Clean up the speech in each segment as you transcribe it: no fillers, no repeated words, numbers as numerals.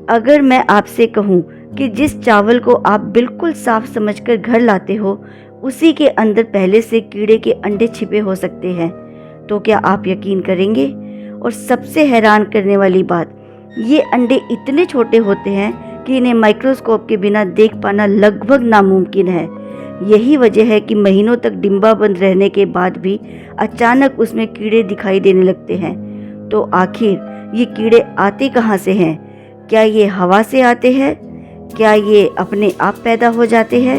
अगर मैं आपसे कहूँ कि जिस चावल को आप बिल्कुल साफ समझकर घर लाते हो, उसी के अंदर पहले से कीड़े के अंडे छिपे हो सकते हैं, तो क्या आप यकीन करेंगे? और सबसे हैरान करने वाली बात, ये अंडे इतने छोटे होते हैं कि इन्हें माइक्रोस्कोप के बिना देख पाना लगभग नामुमकिन है। यही वजह है कि महीनों तक डिब्बा बंद रहने के बाद भी अचानक उसमें कीड़े दिखाई देने लगते हैं। तो आखिर ये कीड़े आते कहाँ से हैं? क्या ये हवा से आते हैं? क्या ये अपने आप पैदा हो जाते हैं?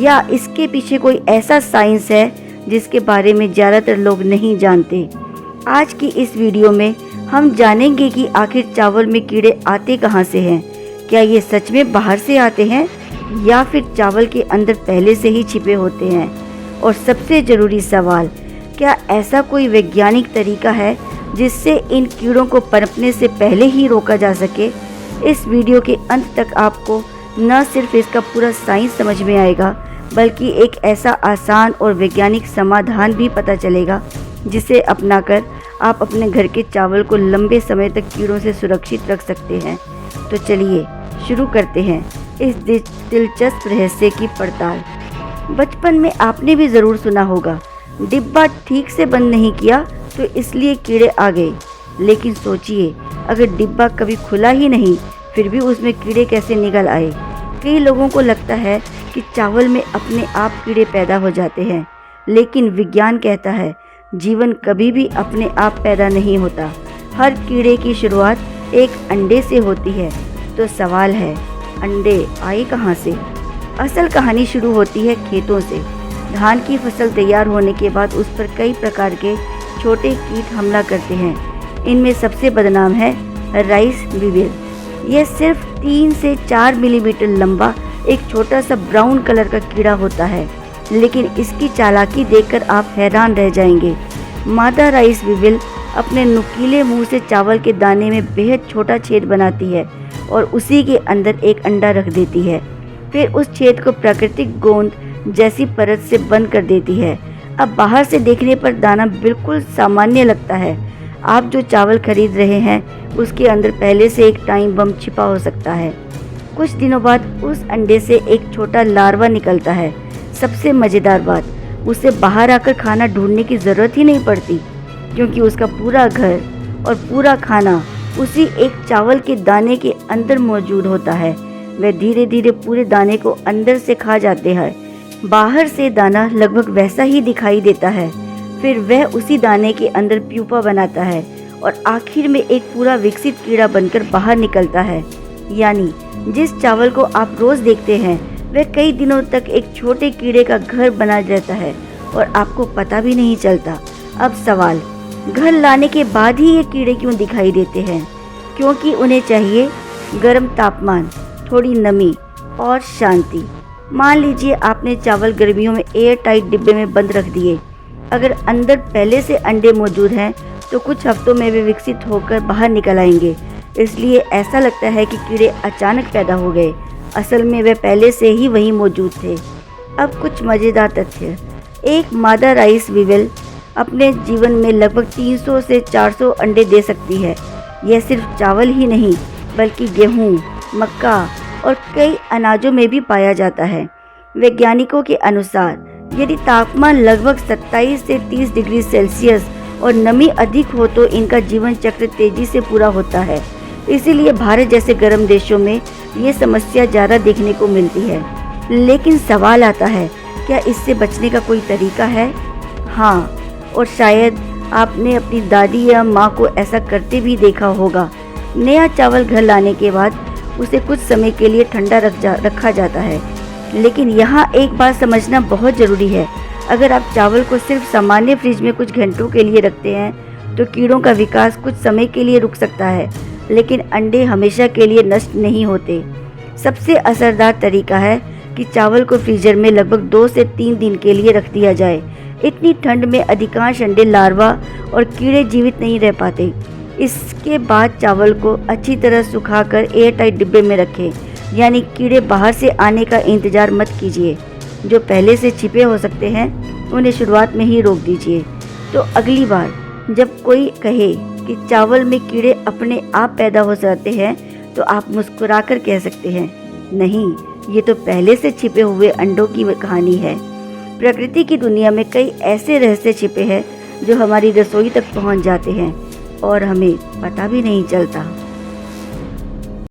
या इसके पीछे कोई ऐसा साइंस है जिसके बारे में ज़्यादातर लोग नहीं जानते? आज की इस वीडियो में हम जानेंगे कि आखिर चावल में कीड़े आते कहाँ से हैं। क्या ये सच में बाहर से आते हैं या फिर चावल के अंदर पहले से ही छिपे होते हैं? और सबसे ज़रूरी सवाल, क्या ऐसा कोई वैज्ञानिक तरीका है जिससे इन कीड़ों को पनपने से पहले ही रोका जा सके? इस वीडियो के अंत तक आपको न सिर्फ इसका पूरा साइंस समझ में आएगा, बल्कि एक ऐसा आसान और वैज्ञानिक समाधान भी पता चलेगा जिसे अपनाकर आप अपने घर के चावल को लंबे समय तक कीड़ों से सुरक्षित रख सकते हैं। तो चलिए शुरू करते हैं इस दिलचस्प रहस्य की पड़ताल। बचपन में आपने भी ज़रूर सुना होगा, डिब्बा ठीक से बंद नहीं किया तो इसलिए कीड़े आ गए। लेकिन सोचिए, अगर डिब्बा कभी खुला ही नहीं, फिर भी उसमें कीड़े कैसे निकल आए? कई लोगों को लगता है कि चावल में अपने आप कीड़े पैदा हो जाते हैं, लेकिन विज्ञान कहता है जीवन कभी भी अपने आप पैदा नहीं होता। हर कीड़े की शुरुआत एक अंडे से होती है। तो सवाल है, अंडे आए कहाँ से? असल कहानी शुरू होती है खेतों से। धान की फसल तैयार होने के बाद उस पर कई प्रकार के छोटे कीट हमला करते हैं। इनमें सबसे बदनाम है राइस वीविल। यह सिर्फ 3 से 4 मिलीमीटर लंबा एक छोटा सा ब्राउन कलर का कीड़ा होता है, लेकिन इसकी चालाकी देखकर आप हैरान रह जाएंगे। मादा राइस वीविल अपने नुकीले मुंह से चावल के दाने में बेहद छोटा छेद बनाती है और उसी के अंदर एक अंडा रख देती है। फिर उस छेद को प्राकृतिक गोंद जैसी परत से बंद कर देती है। अब बाहर से देखने पर दाना बिल्कुल सामान्य लगता है। आप जो चावल खरीद रहे हैं उसके अंदर पहले से एक टाइम बम छिपा हो सकता है। कुछ दिनों बाद उस अंडे से एक छोटा लार्वा निकलता है। सबसे मज़ेदार बात, उसे बाहर आकर खाना ढूंढने की ज़रूरत ही नहीं पड़ती, क्योंकि उसका पूरा घर और पूरा खाना उसी एक चावल के दाने के अंदर मौजूद होता है। वह धीरे धीरे पूरे दाने को अंदर से खा जाते हैं। बाहर से दाना लगभग वैसा ही दिखाई देता है। फिर वह उसी दाने के अंदर प्यूपा बनाता है और आखिर में एक पूरा विकसित कीड़ा बनकर बाहर निकलता है। यानी जिस चावल को आप रोज़ देखते हैं वह कई दिनों तक एक छोटे कीड़े का घर बना रहता है और आपको पता भी नहीं चलता। अब सवाल, घर लाने के बाद ही ये कीड़े क्यों दिखाई देते हैं? क्योंकि उन्हें चाहिए गर्म तापमान, थोड़ी नमी और शांति। मान लीजिए आपने चावल गर्मियों में एयर टाइट डिब्बे में बंद रख दिए। अगर अंदर पहले से अंडे मौजूद हैं तो कुछ हफ्तों में वे विकसित होकर बाहर निकल आएंगे। इसलिए ऐसा लगता है कि कीड़े अचानक पैदा हो गए। असल में वे पहले से ही वहीं मौजूद थे। अब कुछ मज़ेदार तथ्य। एक मादा राइस वीविल अपने जीवन में लगभग 300 से 400 अंडे दे सकती है। यह सिर्फ चावल ही नहीं, बल्कि गेहूँ, मक्का और कई अनाजों में भी पाया जाता है। वैज्ञानिकों के अनुसार यदि तापमान लगभग 27 से 30 डिग्री सेल्सियस और नमी अधिक हो तो इनका जीवन चक्र तेजी से पूरा होता है। इसीलिए भारत जैसे गर्म देशों में ये समस्या ज़्यादा देखने को मिलती है। लेकिन सवाल आता है, क्या इससे बचने का कोई तरीका है? हाँ, और शायद आपने अपनी दादी या माँ को ऐसा करते भी देखा होगा। नया चावल घर लाने के बाद उसे कुछ समय के लिए ठंडा रखा जाता है। लेकिन यहाँ एक बात समझना बहुत ज़रूरी है। अगर आप चावल को सिर्फ सामान्य फ्रिज में कुछ घंटों के लिए रखते हैं तो कीड़ों का विकास कुछ समय के लिए रुक सकता है, लेकिन अंडे हमेशा के लिए नष्ट नहीं होते। सबसे असरदार तरीका है कि चावल को फ्रीजर में लगभग 2 से 3 दिन के लिए रख दिया जाए। इतनी ठंड में अधिकांश अंडे, लार्वा और कीड़े जीवित नहीं रह पाते। इसके बाद चावल को अच्छी तरह सुखाकर एयर टाइट डिब्बे में रखें। यानी कीड़े बाहर से आने का इंतज़ार मत कीजिए। जो पहले से छिपे हो सकते हैं उन्हें शुरुआत में ही रोक दीजिए। तो अगली बार जब कोई कहे कि चावल में कीड़े अपने आप पैदा हो जाते हैं, तो आप मुस्कुराकर कह सकते हैं, नहीं, ये तो पहले से छिपे हुए अंडों की कहानी है। प्रकृति की दुनिया में कई ऐसे रहस्य छिपे हैं जो हमारी रसोई तक पहुंच जाते हैं और हमें पता भी नहीं चलता।